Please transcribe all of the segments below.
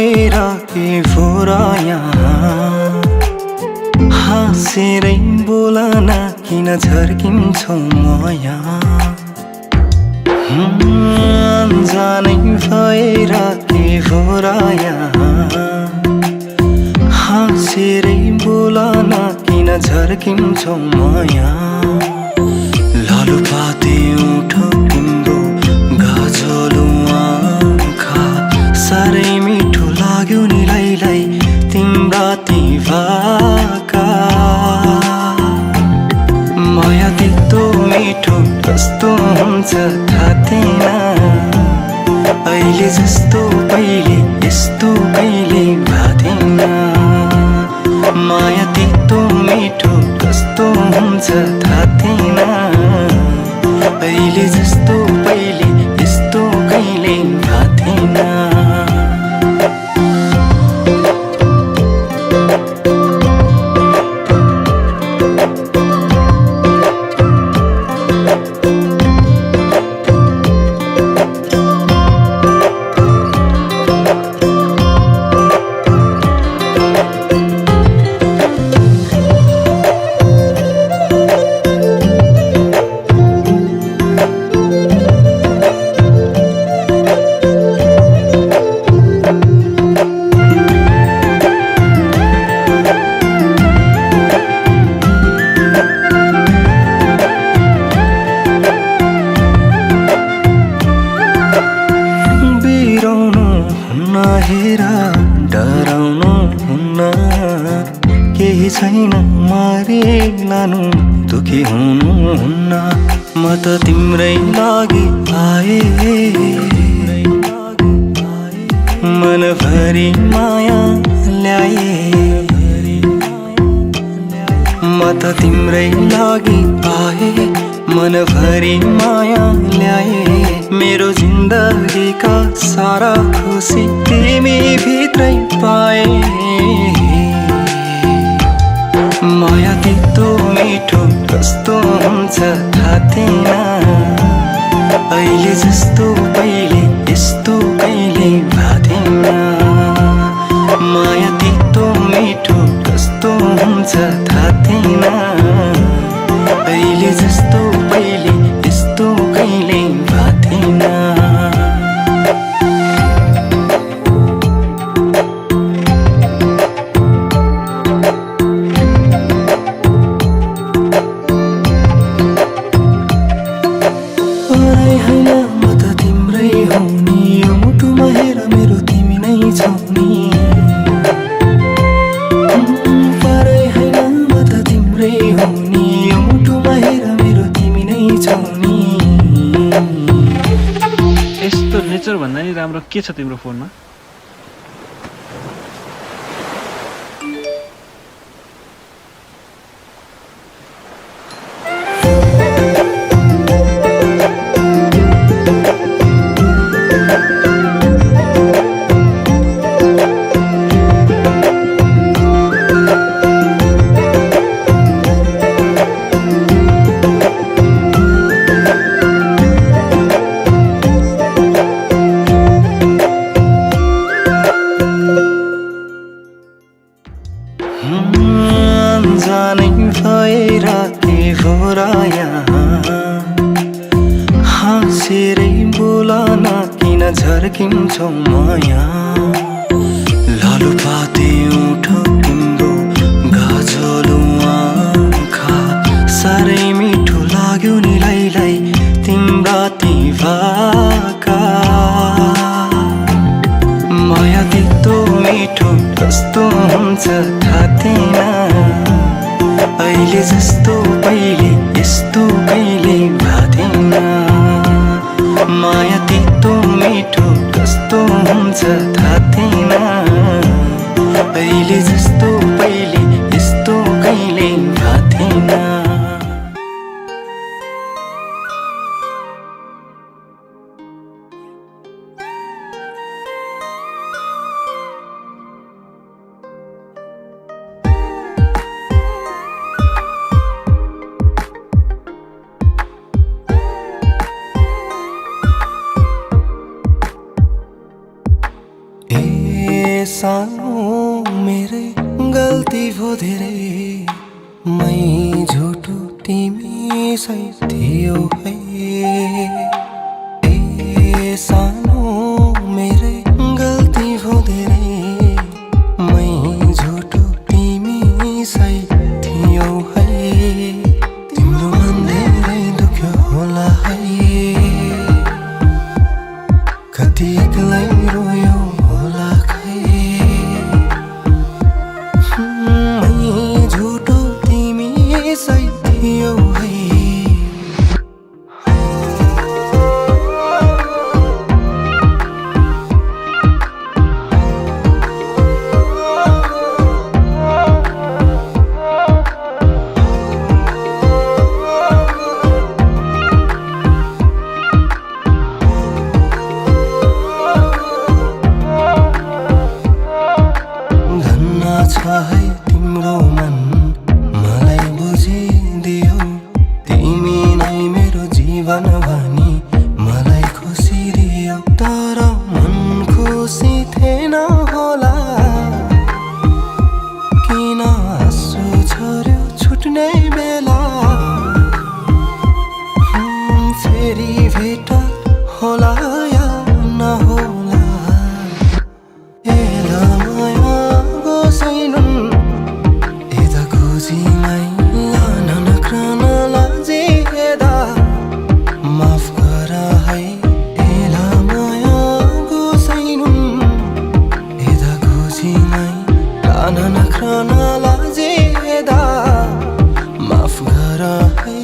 भएर के फोरा यहाँ हाँसेरै बोलन किन झर्किन्छौ म यहाँ जानै भएर के फोरा यहाँ हाँसेरै बोलन किन झर्किन्छौ म यहाँ लालुपाते उठो तिम्रो गाजलो आँखा साह्रै मिठो लाग्यो नि लाई तिम्रा ती भाका माया तितो मिठो कस्तो हुन्छ थाहा थिएन अहिले जस्तो पहिले यस्तो कहिले भाथिएन माया तितो मिठो कस्तो हुन्छ थाहा थिएन अहिले जस्तो पहिले यस्तो कहिले भाथिएन हेर डराउनु हुन्न केही छैन मारे लानु दुखी हुनु हुन्न म त तिम्रै लागि आए मनभरि माया ल्याए म त तिम्रै लागि आए मनभरि माया ल्याए मेरो जिन्दगीका सारा खुसी तिमी भित्रै पाए माया तितो मिठो कस्तो हुन्छ थाहा थिएन अहिले जस्तो पहिले यस्तो कहिले भाथिएन माया तितो मिठो कस्तो हुन्छ थाहा थिएन अहिले जस्तो पहिले यस्तो कहिले भाथिएन यस्तो नेचर भन्दा नि राम्रो के छ तिम्रो फोनमा? जानै भएर के फोरा यहाँ हाँसेरै बोलन किन झर्किन्छौ म यहाँ लालुपाते उठो तिम्रो गाजलो आँखा साह्रै मिठो लाग्यो नि लाई तिम्रा ती भाका माया तितो मिठो कस्तो हुन्छ थाहा थिएन अहिले जस्तो पहिले यस्तो कहिले भाथिएन माया तितो मिठो कस्तो हुन्छ थाहा थिएन अहिले जस्तो पहिले यस्तो कहिले भाथिएन सानो मेरै गल्ती भो धेरै मै झुटो तिमी सही थियौ है ए सानो मेरै गल्ती भो धेरै मै झुटो तिमी सही थियौ है तिम्रो मन धेरै दुख्यो होला है कति एक्लै रोयो होला खै मै झुटो तिमी सही थियौ है है तिम्रो मन मलाई बुझिदियो तिमी नै मेरो जीवन भनी मलाई खुसी दियो तर मन खुसी थिएन होला किन आँसु झर्यो छुट्ने बेला फेरि भेट होला या नहोला माफ गर है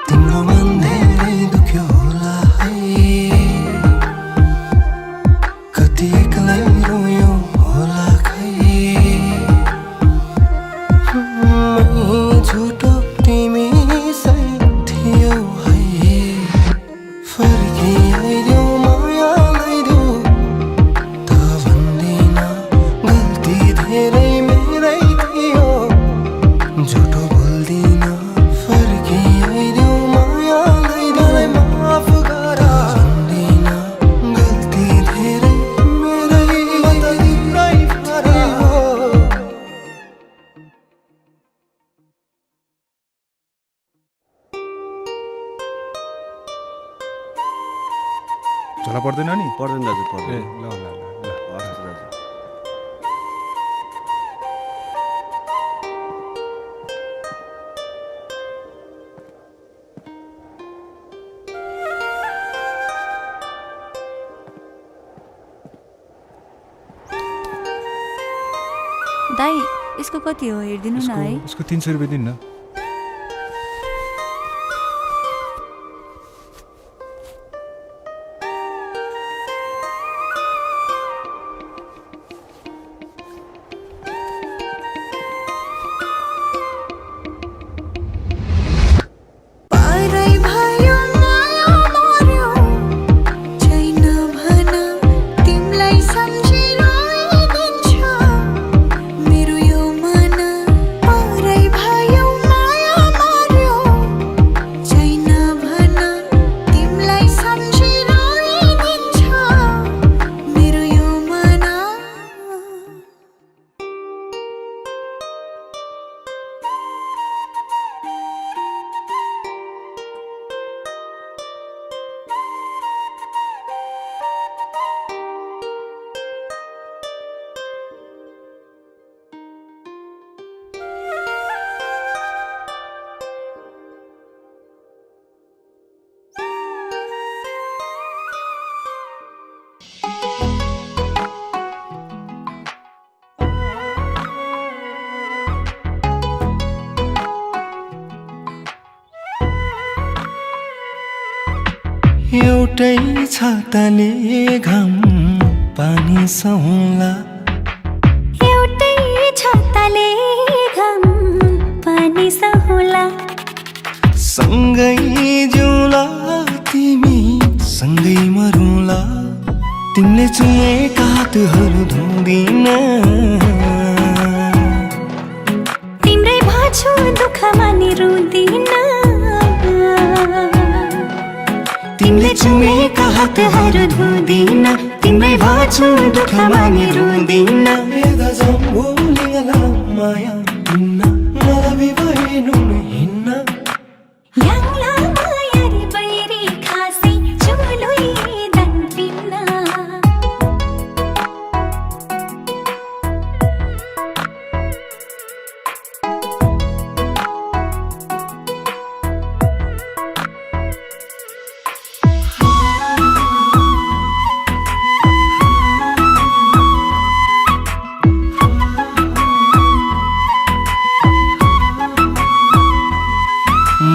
तिम्रो मन धेरै दुख्यो होला है कति एक्लै रोयो होला खै मै झुटो तिमी सही थियौ है फर्की आइदेऊ माया ल्याइदेऊ त भन्दिन गल्ती धेरै मेरै थियो झुटो बोल्दिन फर्की आइदेऊ माया ल्याइदेऊ माफ गर भन्दिन गल्ती धेरै मेरै बदलिँदै पर्यो झोला पर्दैन नि पर्दैन दाजु ए पर्दैन ल ल ल ल हस् दाजु दाई यसको कति हो हेरिदिनु न है यसको 300 रुपैयाँ दिनु न एउटै छाताले घाम पानी सहौला एउटै छाताले घाम पानी सहौला सँगै जिउँला तिमी सँगै मरौँला तिमीले चुमेका हातहरू धुँदिन तिम्रै भाछु दुःखमा नि रुँदिन तिमीले चुमेका हातहरू धुँदिन तिम्रै भाछु दुःखमा नि रुँदिन माया हिन्न मलाई भएनु हिन्न याङ्ला मायारी बैरी खासै चुलोइ दन्पिन्न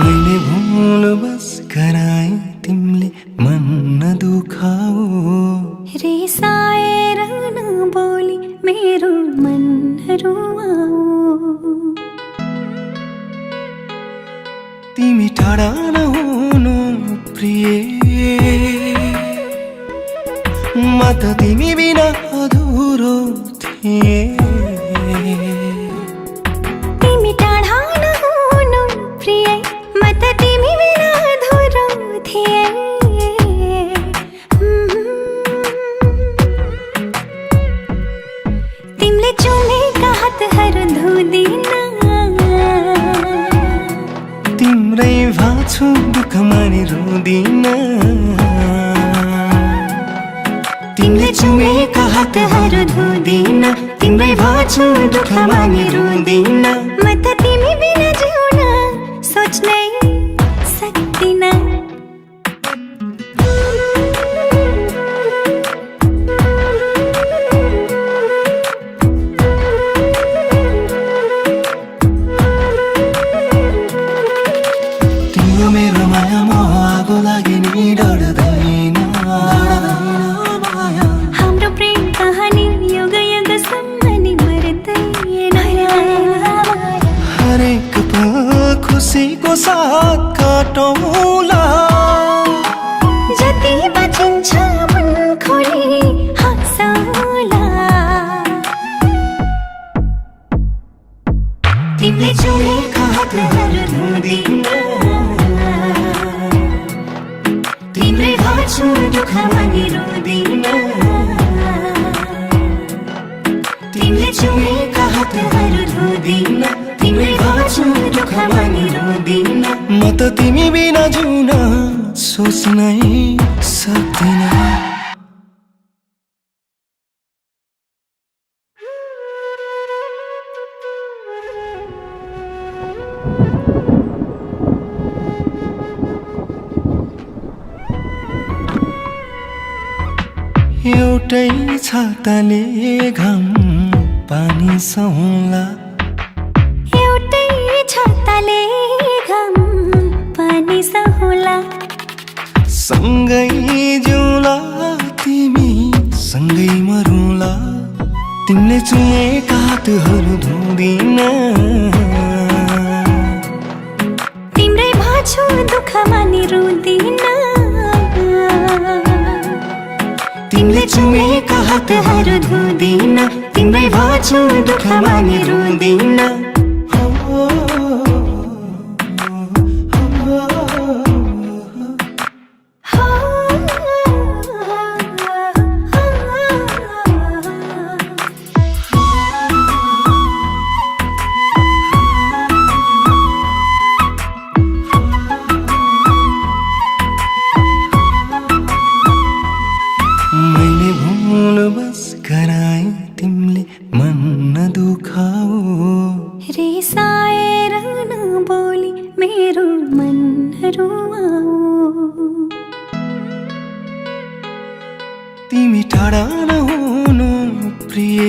मैले भूल बस गराए तिमीले मन नदुखाऊ रिसाएर नबोली मेरो मन रुवाऊ तिमी टाढा नहुनु प्रिय म त तिमी बिना अधुरो थिए तिमी टाढा नहुनु प्रिय म त तिमी बिना अधुरो थिए तिमीले चुमेका हातहरू धुँदिन तिम्रै भाछु दुःखमा नि रुँदिन तिमीले चुमेका हातहरू धुँदिन तिम्रै भाछु दुःखमा नि रुँदिन म त तिमी बिना जिउन सोच्नै सक्दिन तिम्रो मेरो मायामा आगो लागि नि डढ्दैन हाम्रो प्रेम कहानी युग युगसम्म नि मर्दैन हरेक पल खुसीको साथ काटौँला जति बाँचिन्छ मन खोली हाँसौँला तिमीले चुमेका हातहरू धुँदिन तिम्रै भाछु दुःखमा नि रुँदिन तिमीले चुमेका हातहरू धुँदिन तिम्रै भाछु दुःखमा नि रुँदिन म त तिमी बिना जिउन सोच्नै सक्दिन एउटै छाताले घाम पानी सहौँला एउटै छाताले घाम पानी सहौँला सँगै जिउँला तिमी सँगै मरौँला तिमीले चुमेका हातहरू धुँदिन तिम्रै भाछु दुःखमा नि रुँदिन तिमीले चुमेका हातहरू धुँदिन तिम्रै भाछु दुःखमा नि रुँदिन मैले भूल बस गराए तिमीले मन नदुखाऊ रिसाएर नबोली मेरो मन रुवाऊ तिमी टाढा नहुनु प्रिय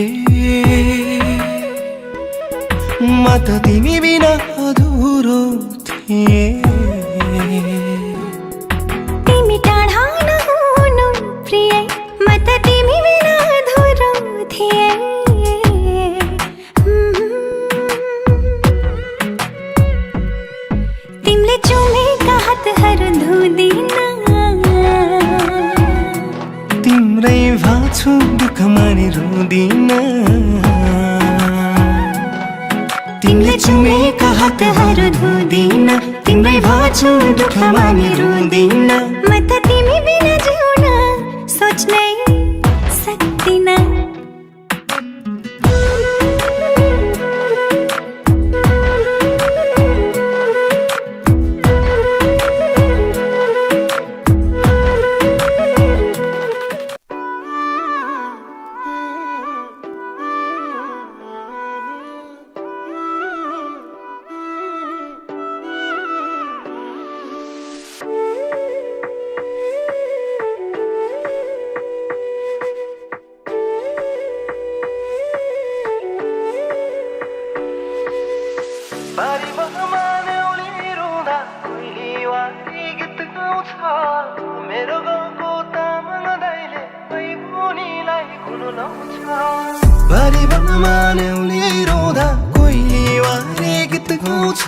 म त तिमी बिना अधुरो थिए तिमी टाढा नहुनु प्रिय म त तिमी बिना अधुरो थिए तिमीले चुमेका हातहरू धुँदिन तिम्रै भाछु दुःखमा नि रुँदिन तिमीले चुमेका हातहरू धुँदिन तिम्रै भाछु दुःखमा नि रुँदिन म त तिमी बिना जिउन सोच्नै सक्दिन बारी बहमा न्याउली रुँदा कोइली वारी गीत गाउँछ मेरो गाउँको तामाङ दाइले भैमुनीलाई गुनगुनाउँछ बारी बहमा न्याउली रुँदा कोइली वारी गीत गाउँछ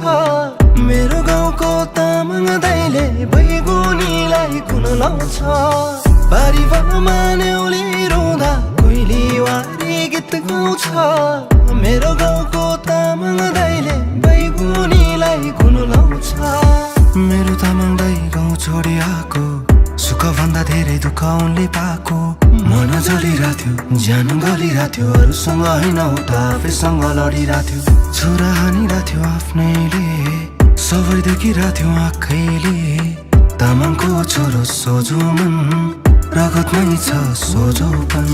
मेरो गाउँको तामाङ दाइले भैमुनीलाई गुनगुनाउँछ बारी बहमा न्याउली रुँदा कोइली वारी गीत गाउँछ मेरो गाउँको तामाङ दाइले बैगुनीलाई गुनगुनाउँछ मेरो तामाङ दाइ गाउँ छोडी आएको सुख भन्दा धेरै दुःख उनले पाएको मन जलिरहेको थियो ज्यान गलिरहेको थियो अरूसँग होइन उता आफैसँग लडिरहेको थियो छोरा हानिरहेको थियो आफ्नैले सबै देखिरहेको थियो आँखैले तामाङको छोरो सोझो मन रगतमै छ सोझोपन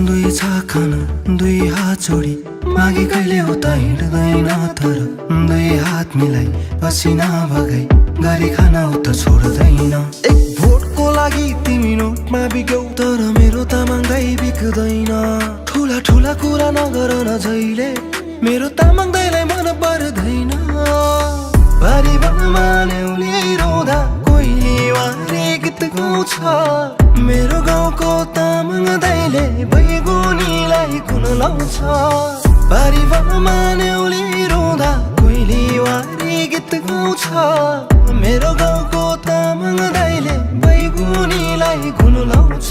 दुई छाखन दुई हात जोडी मागी कहिले उता हिँड्दैन तर दुई हात मिलाई पसिना बगाई गरी खान उता छोड्दैन एक भोटको लागि तिमी नोटमा बिक्यौ तर मेरो तामाङ दाइ बिक्दैन ठुला ठुला कुरा नगर न जहिले मेरो तामाङ दाइलाई मन पर्दैन बारी बनमा न्याउली रुँदा कोइली वारी गीत गाउँछ मेरो गाउँको तामाङ दाइले बैगुनीलाई गुनगुनाउँछ बारी बनमा न्याउली रुँदा कोइली वारी गीत गाउँछ मेरो गाउँको तामाङ दाइले बैगुनीलाई गुनगुनाउँछ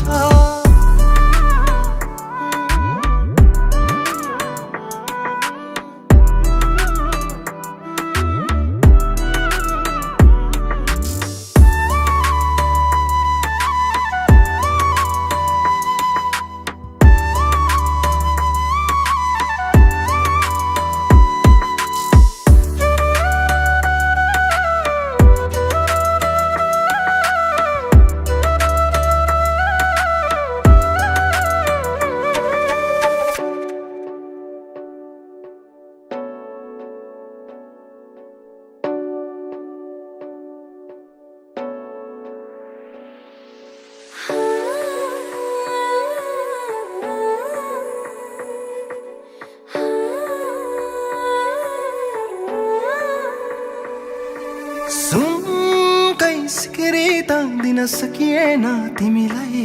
सुनकै सिकेरी तान्दिन सकिएन तिमीलाई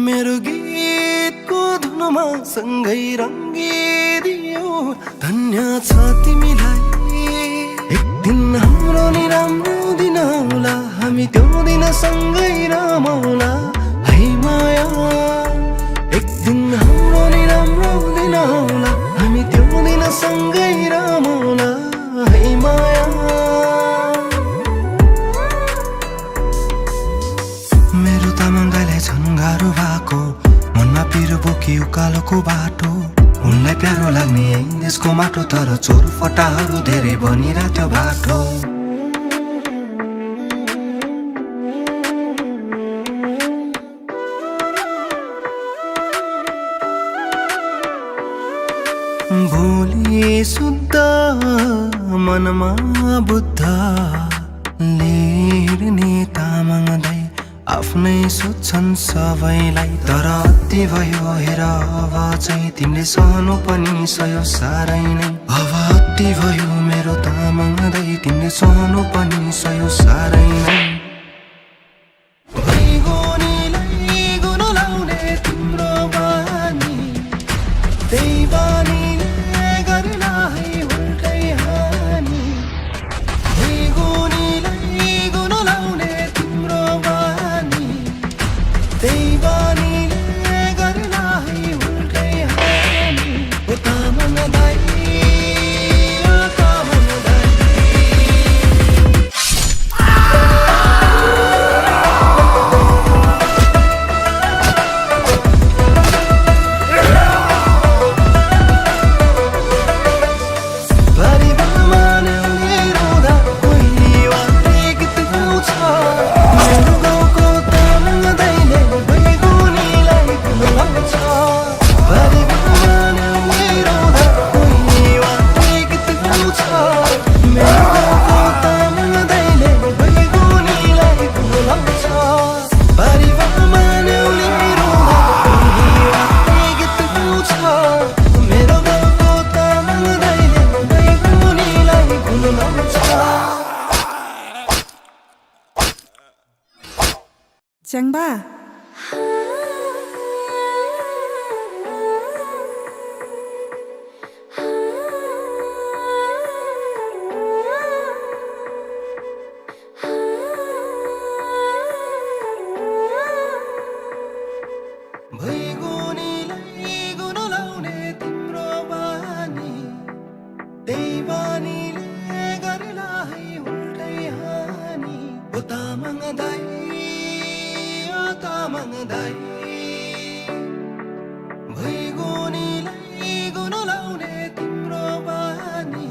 मेरो गीतको धुनमा सँगै रङ्गिदियो धन्य छ तिमीलाई एक दिन हाम्रो नि राम्रो दिन आउला हामी त्यो दिन सँगै रमाउला है माया एक दिन हाम्रो नि राम्रो दिन आउला हामी त्यो दिन सँगै रमाउला है माया झन् गाह्रो भएको मनमा पिरो बोकी उकालोको बाटो उनलाई प्यारो लाग्ने देशको माटो तर चोर फटाहरू धेरै बनिरहेको बाटो भोलि शुद्ध मनमा बुद्ध लेर्ने तामाङ दाइ आफ्नै सोच्छन् सबैलाई तर अति भयो हेर अब चाहिँ तिमीले सहनु पनि सयो साह्रै नै अब अति भयो मेरो तामाङ दाइ तिमीले सहनु पनि सयो साह्रै नै बैगुनीलाई गुनगुनाउने तिम्रो बानी त्यही बानीले गर्ला है उल्टै हानी बैगुनीलाई गुनगुनाउने तिम्रो त्यही बानीले गर्ला है उल्टै हानी ओ तामाङ दाइ च्याङबा भैगुनीलाई गुनो लाउने तिम्रो बानी त्यही बानीले गर्ला है उल्टै हानी ओ तामाङ दाइ भैगुनीलाई गुनो लाउने तिम्रो बानी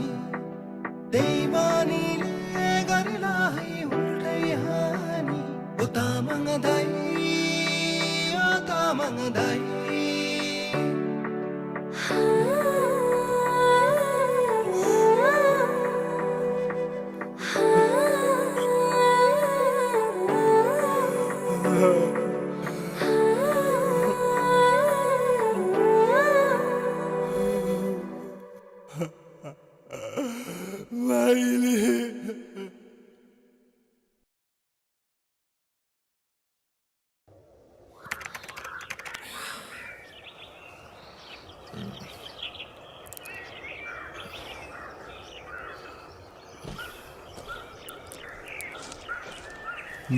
त्यही बानीले गर्ला है उल्टै हानी ओ तामाङ दाइ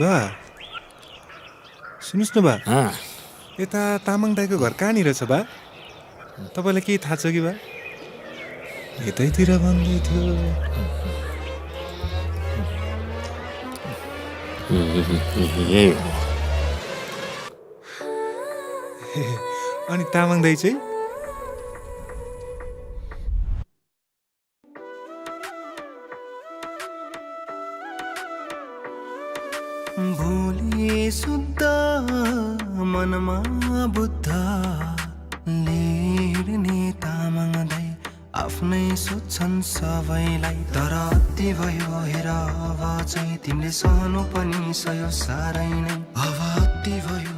बा सुन्नुहोस् न बा यता तामाङ दाईको घर कहाँनिर छ बा तपाईँलाई केही थाहा छ कि बा यतैतिर भन्दै थियो अनि तामाङ दाई चाहिँ भोलि शुद्ध मनमा बुद्ध लिड्ने तामाङ दाइ आफ्नै सोध्छन् सबैलाई तर अति भयो हेर अब चाहिँ तिमीले सहनु पनि सयो साह्रै नै अब अति भयो